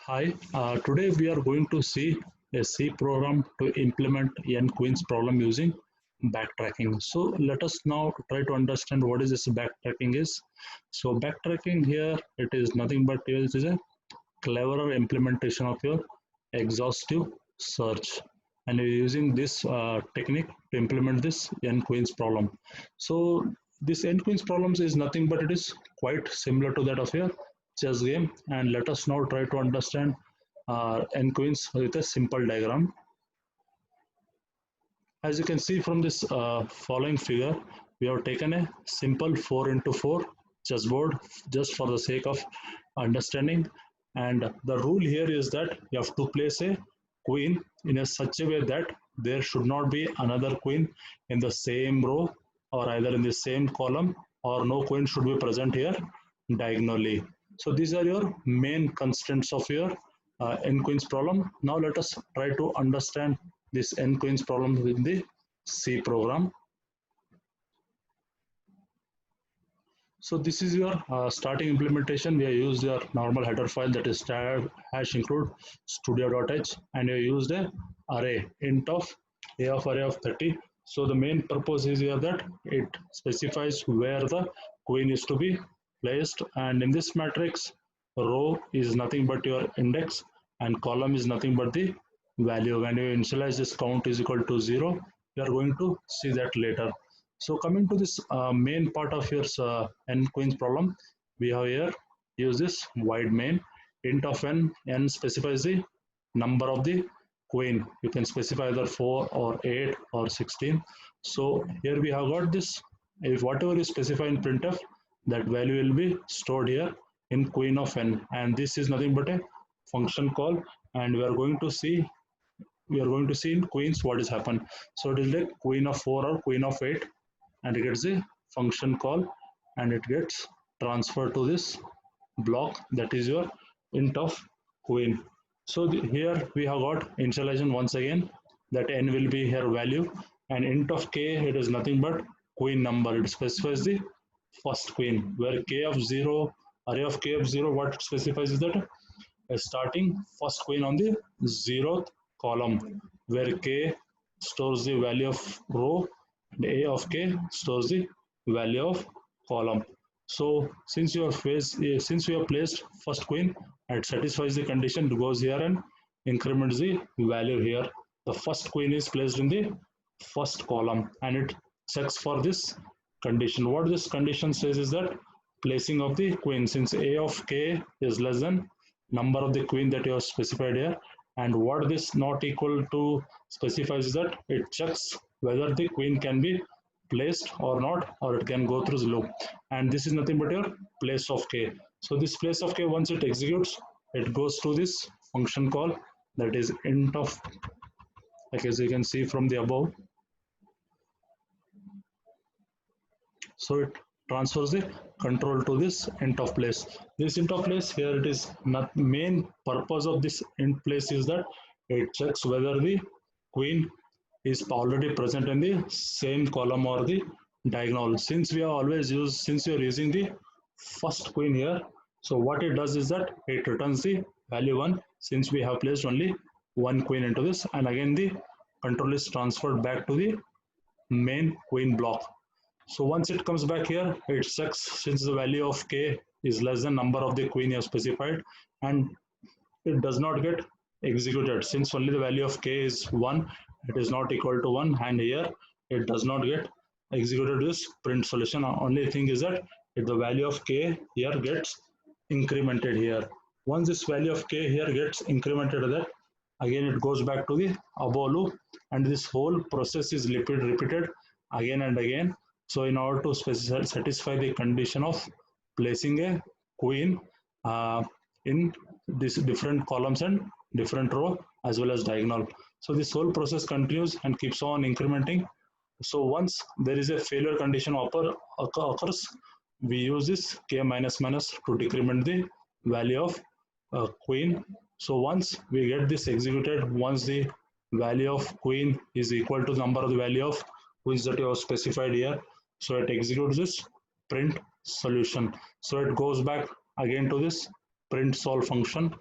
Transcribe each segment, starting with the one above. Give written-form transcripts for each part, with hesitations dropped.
Hi, today we are going to see a C program to implement n queens problem using backtracking. So let us now try to understand what is this backtracking is. So backtracking here, it is nothing but it is a cleverer implementation of your exhaustive search. And you're using this technique to implement this n queens problem. So this n queens problems is nothing but it is quite similar to that of your chess game. And let us now try to understand n queens with a simple diagram. As you can see from this following figure, we have taken a simple 4 into 4 chessboard just for the sake of understanding. And the rule here is that you have to place a queen in a such a way that there should not be another queen in the same row or either in the same column, or no queen should be present here diagonally. So these are your main constraints of your n queens problem. Now let us try to understand this n queens problem with the C program. So this is your starting implementation. We have used your normal header file, that is star hash include studio.h, and we used a array int of a of array of 30. So the main purpose is here that it specifies where the queen is to be placed, and in this matrix row is nothing but your index and column is nothing but the value. When you initialize this count is equal to 0, we are going to see that later. So coming to this main part of your n queens problem, we have here use this void main int of n specifies the number of the queen. You can specify either 4 or 8 or 16. So here we have got this, if whatever you specify in printf, that value will be stored here in queen of n, and this is nothing but a function call, and we are going to see in queens what is happened. So it is like queen of 4 or queen of 8, and it gets a function call and it gets transferred to this block, that is your int of queen. So here we have got initialization once again, that n will be here value, and int of k, it is nothing but queen number. It specifies the first queen, where k of 0, array of k of 0, what it specifies is that starting first queen on the 0th column, where k stores the value of row and a of k stores the value of column. So since you have placed first queen and it satisfies the condition, it goes here and increments the value here. The first queen is placed in the first column and it checks for this condition. What this condition says is that placing of the queen, since a of k is less than number of the queen that you have specified here, and what this not equal to specifies is that it checks whether the queen can be placed or not, or it can go through the loop, and this is nothing but your place of k. So this place of k, once it executes, it goes to this function call, that is int of, like as you can see from the above. So it transfers the control to this int of place. This int of place here, it is not main purpose of this int place is that it checks whether the queen is already present in the same column or the diagonal. Since we are always use, since you are using the first queen here, so what it does is that it returns the value 1, since we have placed only one queen into this, and again the control is transferred back to the main queen block. So once it comes back here, it checks since the value of k is less than number of the queen you have specified, and it does not get executed since only the value of k is 1, it is not equal to 1, and here it does not get executed this print solution. Only thing is that if the value of k here gets incremented here. Once this value of k here gets incremented, that again it goes back to the above loop, and this whole process is repeated again and again. So in order to satisfy the condition of placing a queen in these different columns and different row as well as diagonal. So this whole process continues and keeps on incrementing. So once there is a failure condition occurs, we use this k minus minus to decrement the value of queen. So once we get this executed, once the value of queen is equal to the number of the value of queens that you have specified here, so it executes this print solution. So it goes back again to this print solve function,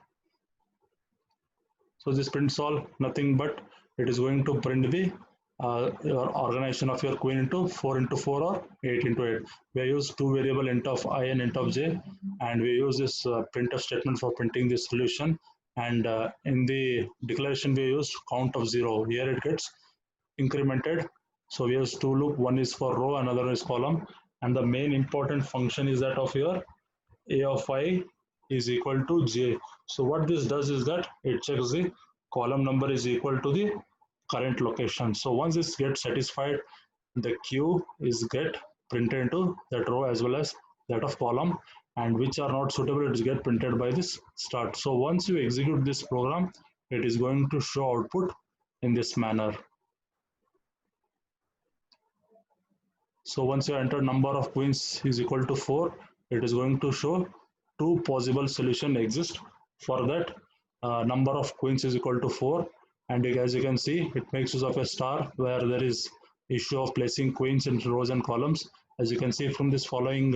So this prints all, nothing but it is going to print the your organization of your queen into 4 into 4 or 8 into 8. We use two variable int of I and int of j, and we use this printf statement for printing the solution. And in the declaration we use count of 0. Here it gets incremented. So we use two loop, one is for row, another is column. And the main important function is that of your a of I is equal to j. So what this does is that it checks the column number is equal to the current location. So once this gets satisfied, the queue is get printed into that row as well as that of column, and which are not suitable, it is get printed by this start. So once you execute this program, it is going to show output in this manner. So once you enter number of queens is equal to 4, it is going to show two possible solution exist. For that, number of queens is equal to 4, and as you can see, it makes use of a star where there is issue of placing queens in rows and columns. As you can see from this following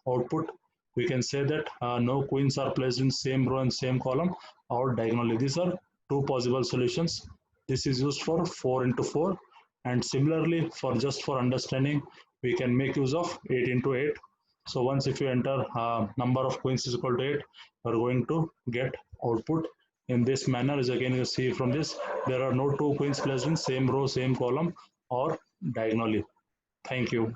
output, we can say that no queens are placed in same row and same column or diagonally. These are two possible solutions. This is used for 4 into 4, and similarly for just for understanding, we can make use of 8 into 8. So once if you enter number of queens is equal to 8, you are going to get output in this manner. As again you see from this, there are no two queens placed in same row, same column or diagonally. Thank you.